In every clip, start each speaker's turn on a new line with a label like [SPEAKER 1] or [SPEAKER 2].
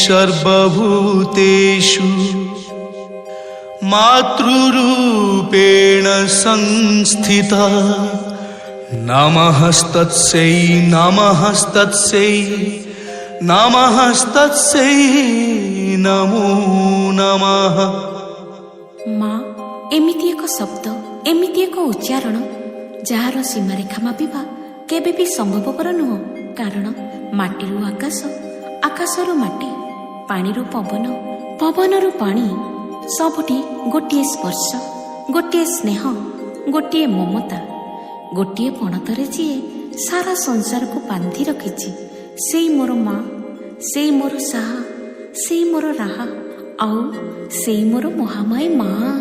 [SPEAKER 1] सर्वभूतेषु मातृरूपेण संस्थिता नमस्तस्यै नमस्तस्यै नमस्तस्यै नमो नमः।
[SPEAKER 2] माँ एमिति एक शब्द एमिति एक उच्चारण जार सीमारेखा मापिबा केबे भी संभवपर नुह। कारण माटीरू आकाश आकाशरू माटी पानीरू पवन पवनरू पानी सबुठी गोटिए स्पर्श गोटिए स्नेह गोटिए ममता गोटिए पणतरे जीए सारा संसार को बांधि रखिछि से मोर माँ से मोर साहा से मोर राहा आउ से मोर महामाई माँ।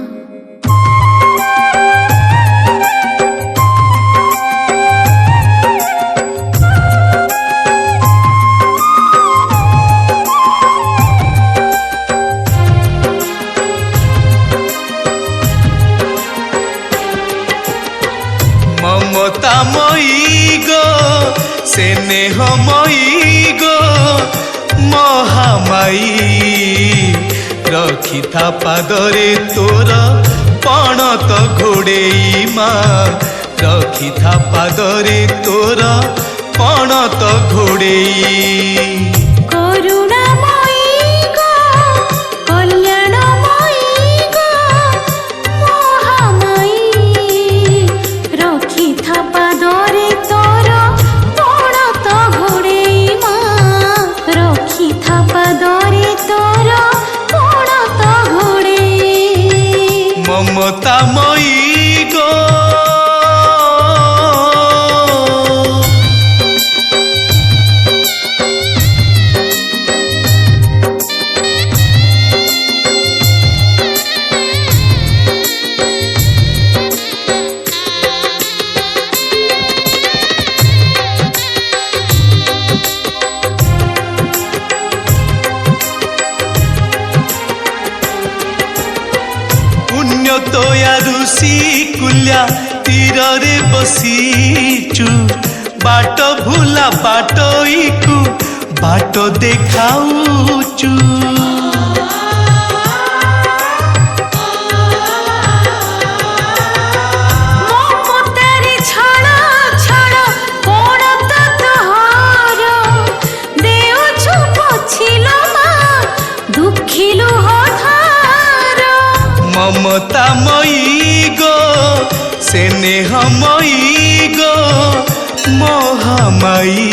[SPEAKER 1] ममतामयी गो स्नेहमयी गो महामाई रखिथा पादरे तोर पणत घोड़ेई माँ रखिथा पादरे तोर पणत घोड़ेई। ममतामयी गो तोया ऋषि कुल्या तीर रे बसीचु बाट भूला बाटईकु बाट देखाऊचु। ममतामयी गो स्नेहमयी गो महामाई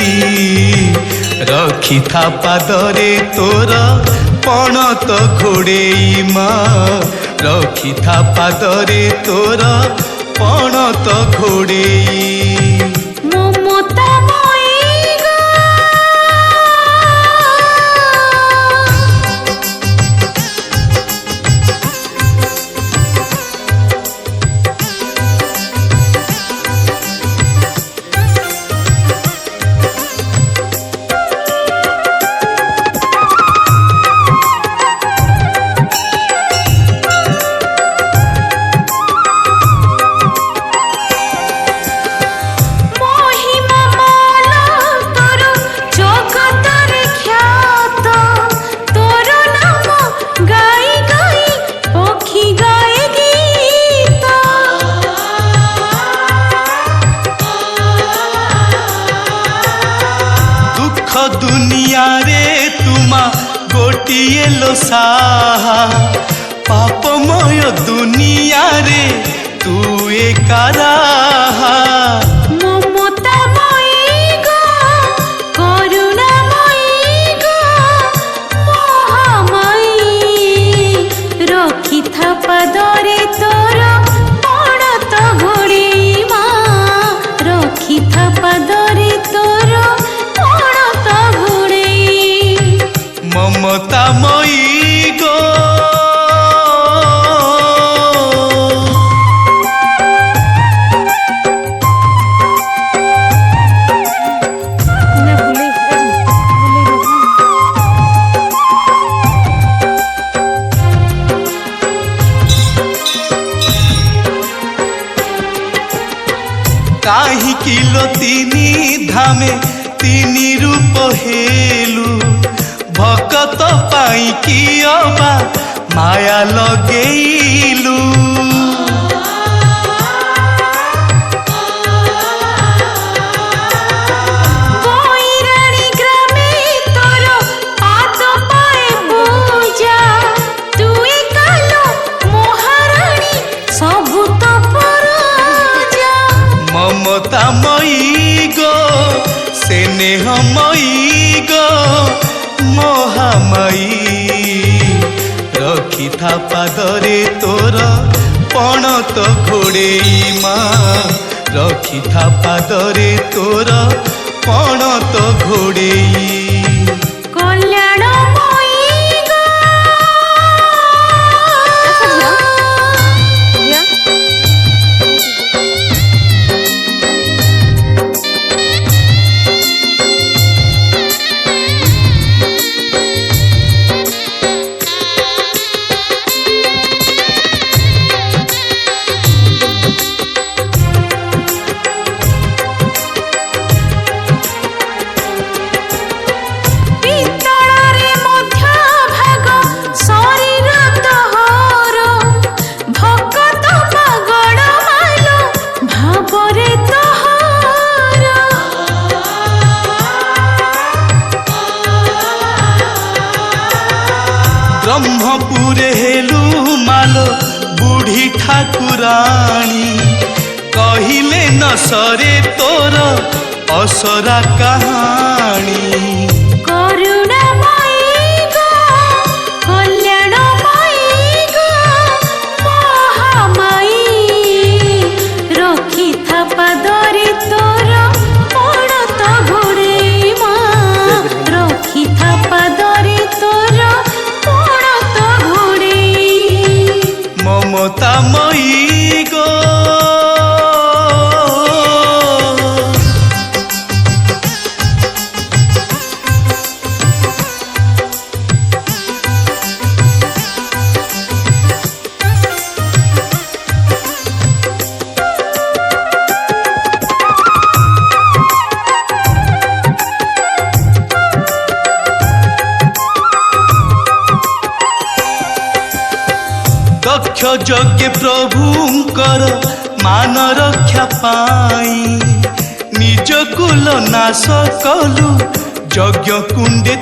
[SPEAKER 1] रखिथा पादरे तोर पणत घोड़ेई माँ रखिथा पादरे तोर पणत घोड़ेई। दुनिया रे तुमा गोटिए लो साहा पापमय दुनिया रे तू एका राहा।
[SPEAKER 2] पादरे तोर पणत घोड़ेई माँ रखिथा पादरे तोर पणत घोड़ेई।
[SPEAKER 1] ममतामयी गो काहि किलो तीनी धामे तीनी रूप हेलु भकत पाई कि अबा माया लगेलु ममतामयी गो स्नेहमयी गो महामयी रखी था पादरे तोर पणत घोड़ेई माँ रखी था पादरे तोर पणत घोड़ेई ब्रह्मपुरे हेलु मालो बुढ़ी ठाकुराणी कहिले न सरे तोर असरा कहानी ममतामयी गो दक्ष यज्ञ प्रभुंकर मान रक्षा पाई निज कुल नाश कलु यज्ञ कुंडे